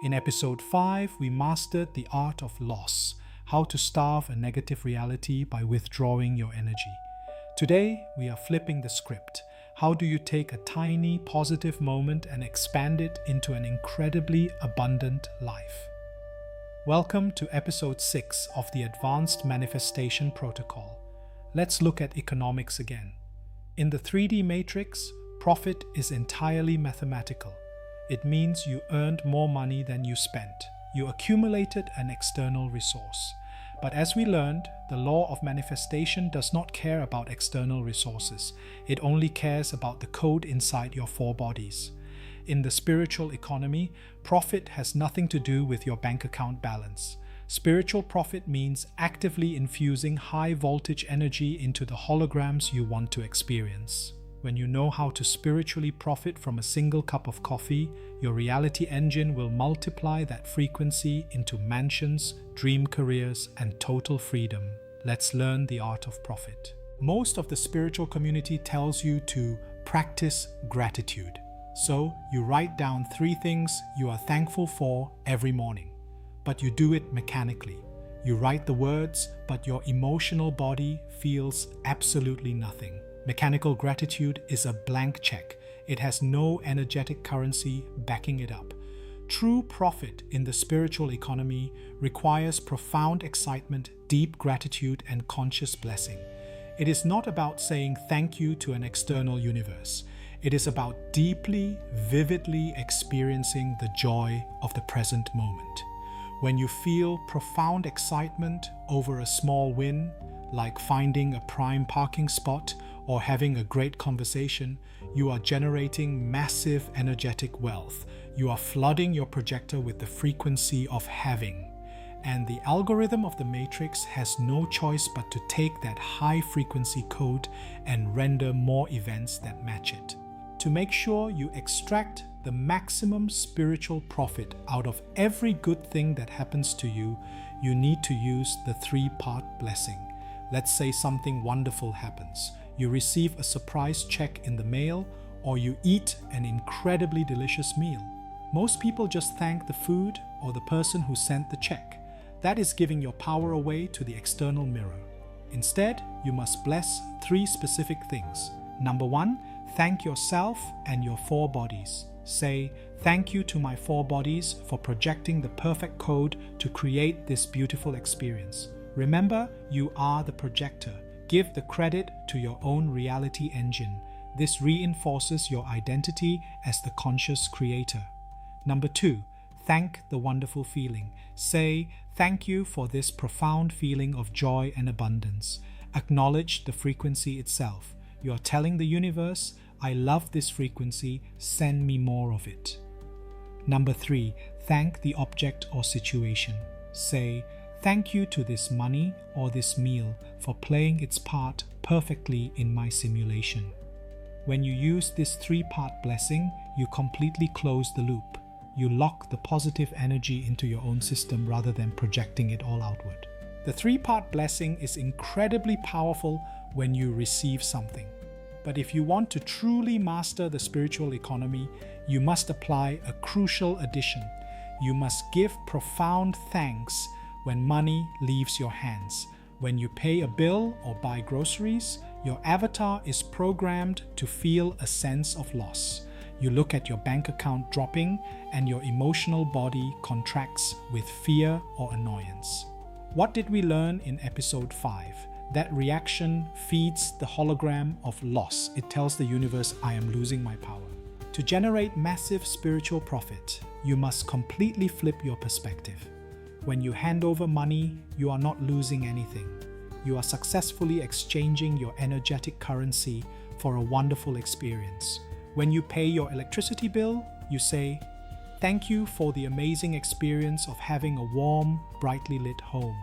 In episode 5, we mastered the art of loss, how to starve a negative reality by withdrawing your energy. Today, we are flipping the script. How do you take a tiny positive moment and expand it into an incredibly abundant life? Welcome to episode 6 of the Advanced Manifestation Protocol. Let's look at economics again. In the 3D matrix, profit is entirely mathematical. It means you earned more money than you spent. You accumulated an external resource. But as we learned, the law of manifestation does not care about external resources. It only cares about the code inside your four bodies. In the spiritual economy, profit has nothing to do with your bank account balance. Spiritual profit means actively infusing high voltage energy into the holograms you want to experience. When you know how to spiritually profit from a single cup of coffee, your reality engine will multiply that frequency into mansions, dream careers, and total freedom. Let's learn the art of profit. Most of the spiritual community tells you to practice gratitude. So you write down 3 things you are thankful for every morning. But you do it mechanically. You write the words, but your emotional body feels absolutely nothing. Mechanical gratitude is a blank check. It has no energetic currency backing it up. True profit in the spiritual economy requires profound excitement, deep gratitude, and conscious blessing. It is not about saying thank you to an external universe. It is about deeply, vividly experiencing the joy of the present moment. When you feel profound excitement over a small win, like finding a prime parking spot or having a great conversation, you are generating massive energetic wealth. You are flooding your projector with the frequency of having. And the algorithm of the matrix has no choice but to take that high frequency code and render more events that match it. To make sure you extract the maximum spiritual profit out of every good thing that happens to you, you need to use the 3-part blessing. Let's say something wonderful happens. You receive a surprise check in the mail, or you eat an incredibly delicious meal. Most people just thank the food or the person who sent the check. That is giving your power away to the external mirror. Instead, you must bless 3 specific things. Number 1, thank yourself and your 4 bodies. Say, thank you to my 4 bodies for projecting the perfect code to create this beautiful experience. Remember, you are the projector. Give the credit to your own reality engine. This reinforces your identity as the conscious creator. Number 2, thank the wonderful feeling. Say, thank you for this profound feeling of joy and abundance. Acknowledge the frequency itself. You are telling the universe, I love this frequency, send me more of it. Number 3, thank the object or situation. Say, thank you to this money or this meal for playing its part perfectly in my simulation. When you use this 3-part blessing, you completely close the loop. You lock the positive energy into your own system rather than projecting it all outward. The 3-part blessing is incredibly powerful when you receive something. But if you want to truly master the spiritual economy, you must apply a crucial addition. You must give profound thanks when money leaves your hands. When you pay a bill or buy groceries, your avatar is programmed to feel a sense of loss. You look at your bank account dropping and your emotional body contracts with fear or annoyance. What did we learn in episode 5? That reaction feeds the hologram of loss. It tells the universe, I am losing my power. To generate massive spiritual profit, you must completely flip your perspective. When you hand over money, you are not losing anything. You are successfully exchanging your energetic currency for a wonderful experience. When you pay your electricity bill, you say, thank you for the amazing experience of having a warm, brightly lit home.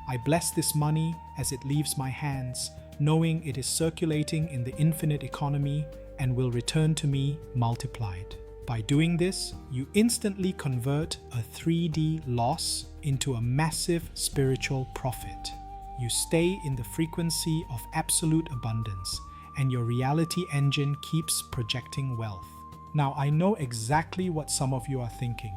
I bless this money as it leaves my hands, knowing it is circulating in the infinite economy and will return to me multiplied. By doing this, you instantly convert a 3D loss into a massive spiritual profit. You stay in the frequency of absolute abundance, and your reality engine keeps projecting wealth. Now, I know exactly what some of you are thinking.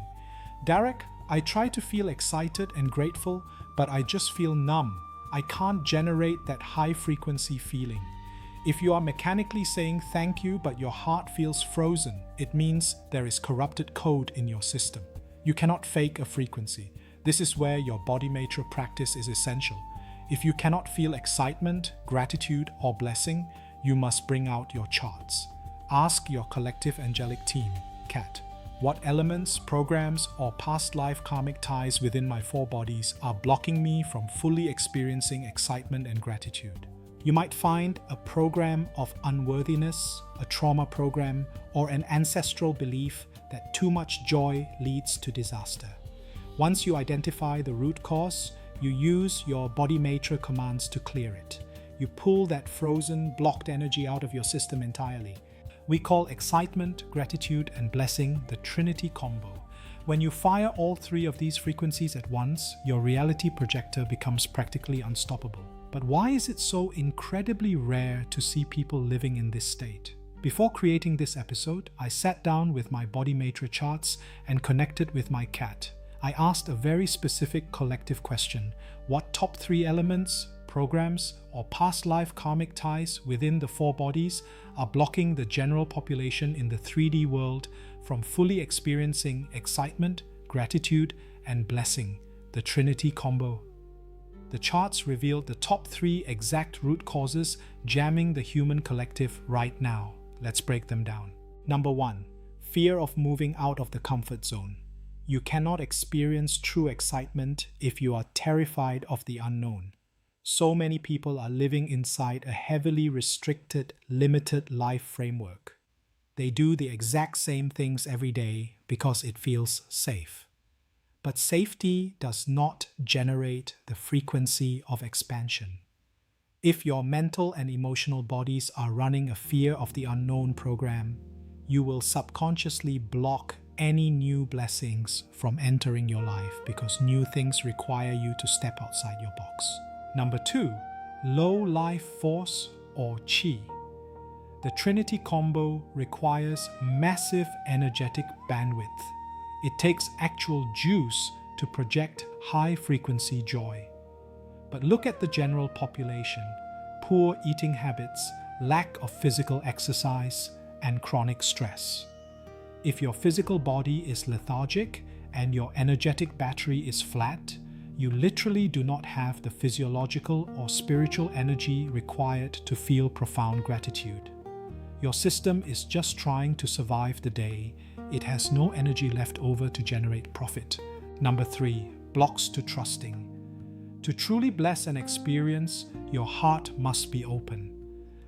Darreck, I try to feel excited and grateful, but I just feel numb. I can't generate that high frequency feeling. If you are mechanically saying thank you but your heart feels frozen, it means there is corrupted code in your system. You cannot fake a frequency. This is where your BodyMaitre practice is essential. If you cannot feel excitement, gratitude, or blessing, you must bring out your charts. Ask your collective angelic team, CAT, what elements, programs, or past life karmic ties within my four bodies are blocking me from fully experiencing excitement and gratitude. You might find a program of unworthiness, a trauma program, or an ancestral belief that too much joy leads to disaster. Once you identify the root cause, you use your BodyMaitre commands to clear it. You pull that frozen, blocked energy out of your system entirely. We call excitement, gratitude, and blessing the Trinity Combo. When you fire all three of these frequencies at once, your reality projector becomes practically unstoppable. But why is it so incredibly rare to see people living in this state? Before creating this episode, I sat down with my BodyMaitre charts and connected with my cat. I asked a very specific collective question: what top 3 elements, programs, or past life karmic ties within the 4 bodies are blocking the general population in the 3D world from fully experiencing excitement, gratitude, and blessing, the Trinity Combo? The charts revealed the top 3 exact root causes jamming the human collective right now. Let's break them down. Number 1. Fear of moving out of the comfort zone. You cannot experience true excitement if you are terrified of the unknown. So many people are living inside a heavily restricted, limited life framework. They do the exact same things every day because it feels safe. But safety does not generate the frequency of expansion. If your mental and emotional bodies are running a fear of the unknown program, you will subconsciously block any new blessings from entering your life because new things require you to step outside your box. Number 2, low life force or chi. The Trinity Combo requires massive energetic bandwidth. It takes actual juice to project high-frequency joy. But look at the general population: poor eating habits, lack of physical exercise, and chronic stress. If your physical body is lethargic and your energetic battery is flat, you literally do not have the physiological or spiritual energy required to feel profound gratitude. Your system is just trying to survive the day. It has no energy left over to generate profit. Number 3, blocks to trusting. To truly bless and experience, your heart must be open.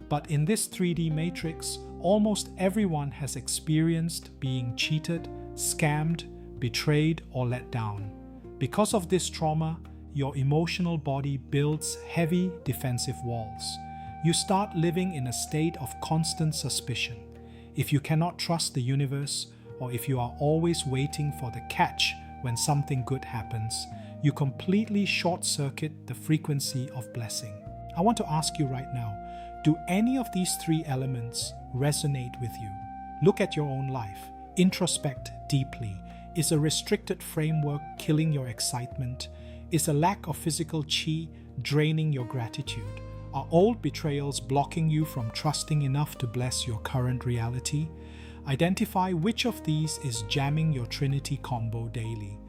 But in this 3D matrix, almost everyone has experienced being cheated, scammed, betrayed, or let down. Because of this trauma, your emotional body builds heavy defensive walls. You start living in a state of constant suspicion. If you cannot trust the universe, or if you are always waiting for the catch when something good happens, you completely short-circuit the frequency of blessing. I want to ask you right now, do any of these 3 elements resonate with you? Look at your own life. Introspect deeply. Is a restricted framework killing your excitement? Is a lack of physical chi draining your gratitude? Are old betrayals blocking you from trusting enough to bless your current reality? Identify which of these is jamming your Trinity Combo daily.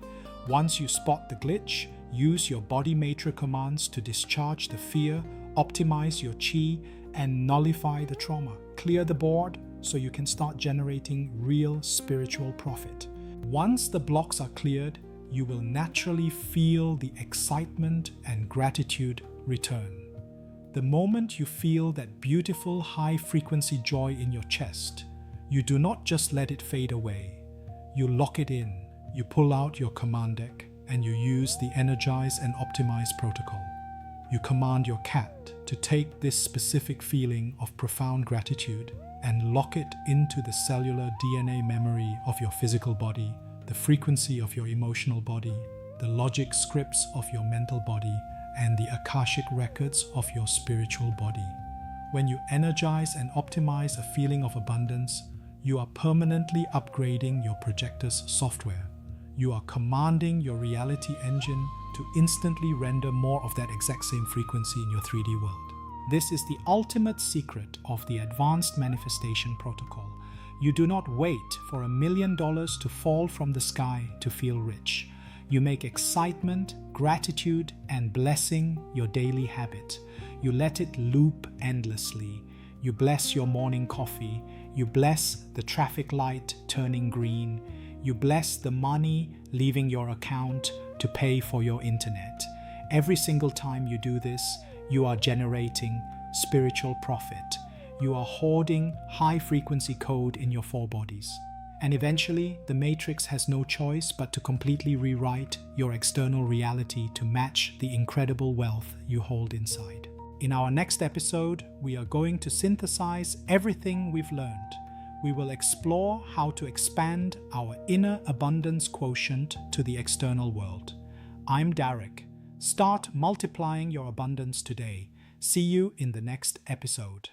Once you spot the glitch, use your BodyMaitre commands to discharge the fear, optimize your chi, and nullify the trauma. Clear the board so you can start generating real spiritual profit. Once the blocks are cleared, you will naturally feel the excitement and gratitude return. The moment you feel that beautiful high-frequency joy in your chest, you do not just let it fade away. You lock it in, you pull out your command deck, and you use the Energize and Optimize protocol. You command your cat to take this specific feeling of profound gratitude and lock it into the cellular DNA memory of your physical body, the frequency of your emotional body, the logic scripts of your mental body, and the Akashic records of your spiritual body. When you energize and optimize a feeling of abundance, you are permanently upgrading your projector's software. you are commanding your reality engine to instantly render more of that exact same frequency in your 3D world. This is the ultimate secret of the Advanced Manifestation Protocol. You do not wait for $1 million to fall from the sky to feel rich. You make excitement, gratitude, and blessing your daily habit. You let it loop endlessly. You bless your morning coffee. You bless the traffic light turning green. You bless the money leaving your account to pay for your internet. Every single time you do this, you are generating spiritual profit. You are hoarding high-frequency code in your four bodies. And eventually, the matrix has no choice but to completely rewrite your external reality to match the incredible wealth you hold inside. In our next episode, we are going to synthesize everything we've learned. We will explore how to expand our inner abundance quotient to the external world. I'm Darreck. Start multiplying your abundance today. See you in the next episode.